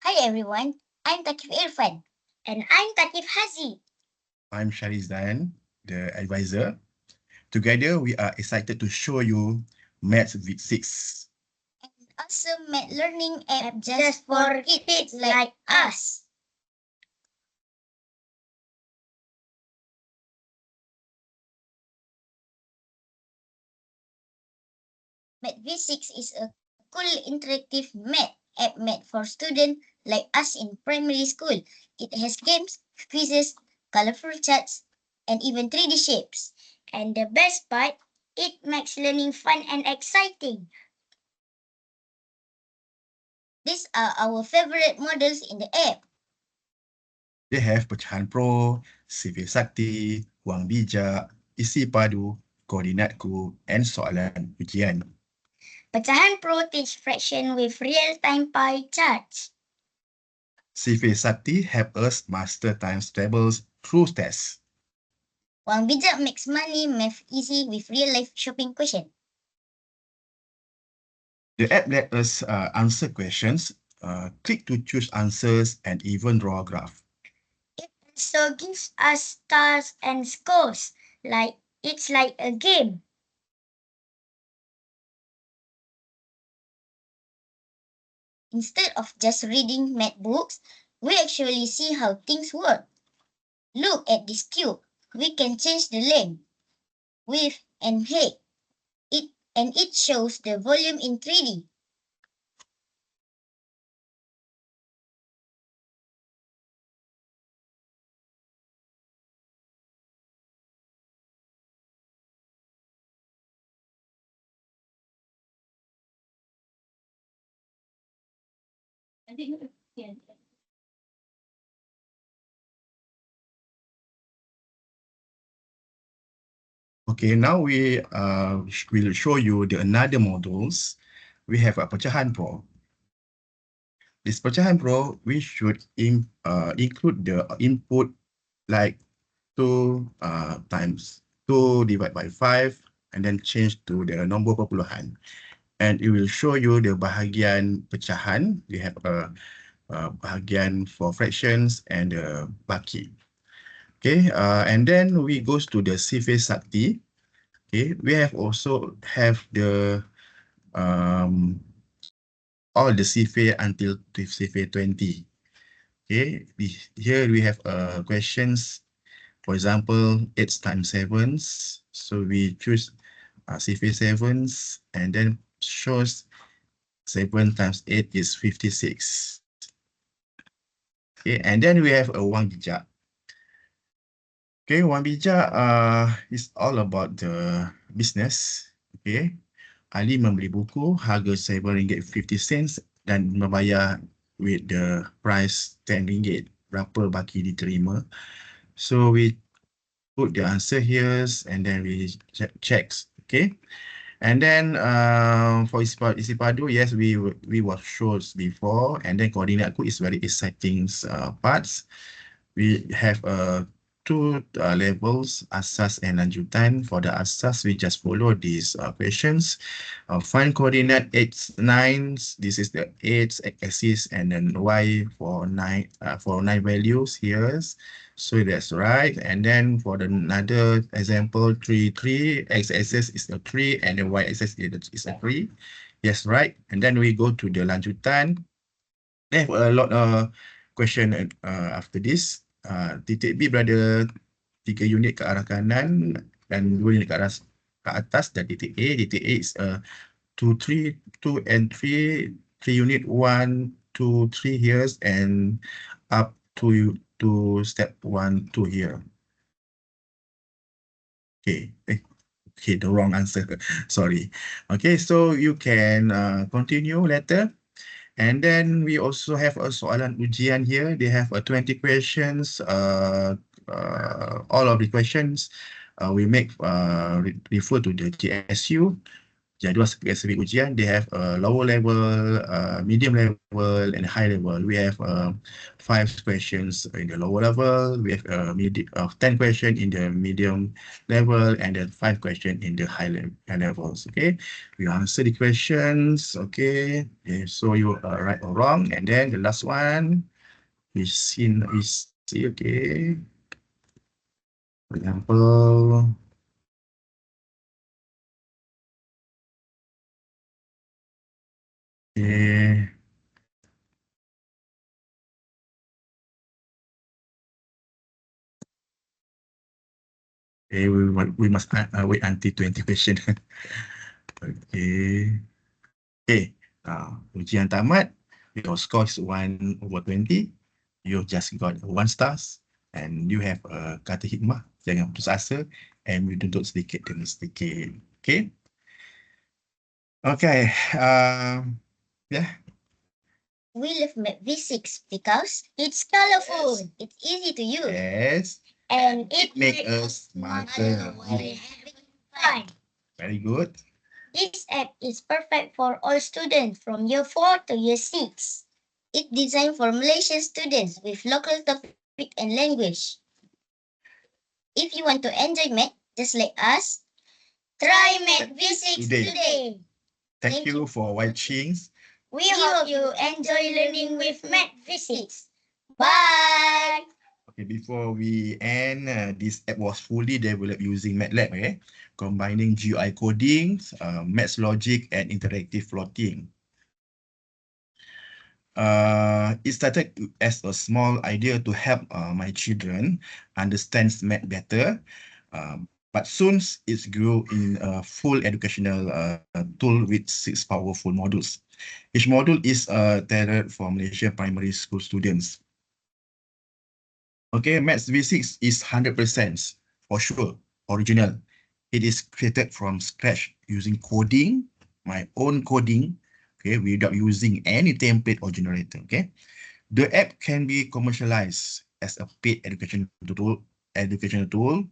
Hi everyone, I'm Takif Irfan. And I'm Tatif Hazi. I'm Shariz Dayan, the advisor. Together, we are excited to show you Maths Week 6. An awesome math learning app Just for kids like us. Math V6 is a cool interactive math app made for students like us in primary school. It has games, quizzes, colorful charts, and even 3D shapes. And the best part, it makes learning fun and exciting. These are our favorite models in the app. They have Pecahan Pro, CV Sakti, Wang Bijak, Isi Padu, Koordinatku, and Soalan Ujian. Pecahan Pro teach fraction with real-time pie charts. CV Sakti help us master times tables through tests. Wang Bijak makes money math easy with real-life shopping question. The app let us answer questions, click to choose answers, and even draw a graph. It also gives us stars and scores, like it's like a game. Instead of just reading math books, we actually see how things work. Look at this cube. We can change the length, width, and height. It shows the volume in 3D. Okay, now we will show you the another models. We have a Pecahan Pro. This Pecahan Pro, we should include the input like 2 times 2 divided by 5 and then change to the nombor perpuluhan. And it will show you the bahagian pecahan. We have a bahagian for fractions and baki. Okay, and then we goes to the CV Sakti. Okay, we have also have the all the CV until to CV 20. Okay, here we have questions. For example, 8 times 7s. So we choose CV 7s and then shows 7 times 8 is 56. Okay, and then we have a Wang Bijak. Okay, Wang Bijak is all about the business. Okay, Ali membeli buku harga RM7.50 dan membayar with the price RM10. Berapa baki diterima. So we put the answer here and then we checks. Okay. And then for Isipadu, yes, we was shows before. And then Koordinatku is very exciting parts. We have two levels, Asas and Lanjutan. For the Asas, we just follow these questions. Find coordinate 8, 9. This is the 8 axis and then Y for 9 values here. So that's right. And then for the another example, 3, 3, x-axis is a 3 and the y-axis is a 3. Yes, right. And then we go to the lanjutan. They have a lot of question after this. Titik B berada 3 unit ke arah kanan dan 2 unit ke arah ke atas dan titik A is 2, 3, 2 and 3, 3 unit 1, 2, 3 here and up to step 1, 2 here. Okay, okay, the wrong answer. Sorry. Okay, so you can continue later. And then we also have a soalan ujian here. They have 20 questions. All of the questions we make refer to the GSU. Jadual spesifik ujian, they have a lower level, medium level, and high level. We have 5 questions in the lower level. We have 10 questions in the medium level, and then 5 questions in the high levels. Okay, we answer the questions. Okay, so you are right or wrong, and then the last one we see. Okay, for example. Okay. Okay, we must wait until 20 question. Okay. Okay. Ujian tamat. Your score is 1/20. You just got 1 stars. And you have kata hikmah. Jangan putus asa. And we tuntut sedikit demi sedikit. Okay. Okay. Yeah. We love Math V6 because it's colorful, it's easy to use, Yes. And It make us smarter. while having fun. Very good. This app is perfect for all students from year 4 to year 6. It's designed for Malaysian students with local topic and language. If you want to enjoy math just like us, try Math V6 today. Thank you for watching. We hope you enjoy learning with Math V6. Bye! Okay, before we end, this app was fully developed using MATLAB, okay? Combining GUI coding, maths logic, and interactive plotting. It started as a small idea to help my children understand math better, but soon it grew in a full educational tool with 6 powerful modules. Each module is tailored for Malaysian primary school students. Okay, Maths V6 is 100% for sure original. It is created from scratch using coding, my own coding, okay, without using any template or generator. Okay, the app can be commercialized as a paid educational tool,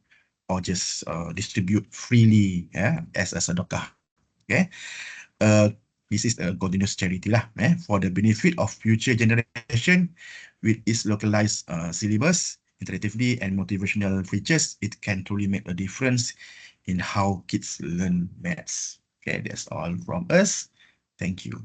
or just distribute freely, as a sedekah. Okay, this is a continuous charity lah, for the benefit of future generation. With its localized syllabus, interactively and motivational features, it can truly make a difference in how kids learn maths. Okay, that's all from us. Thank you.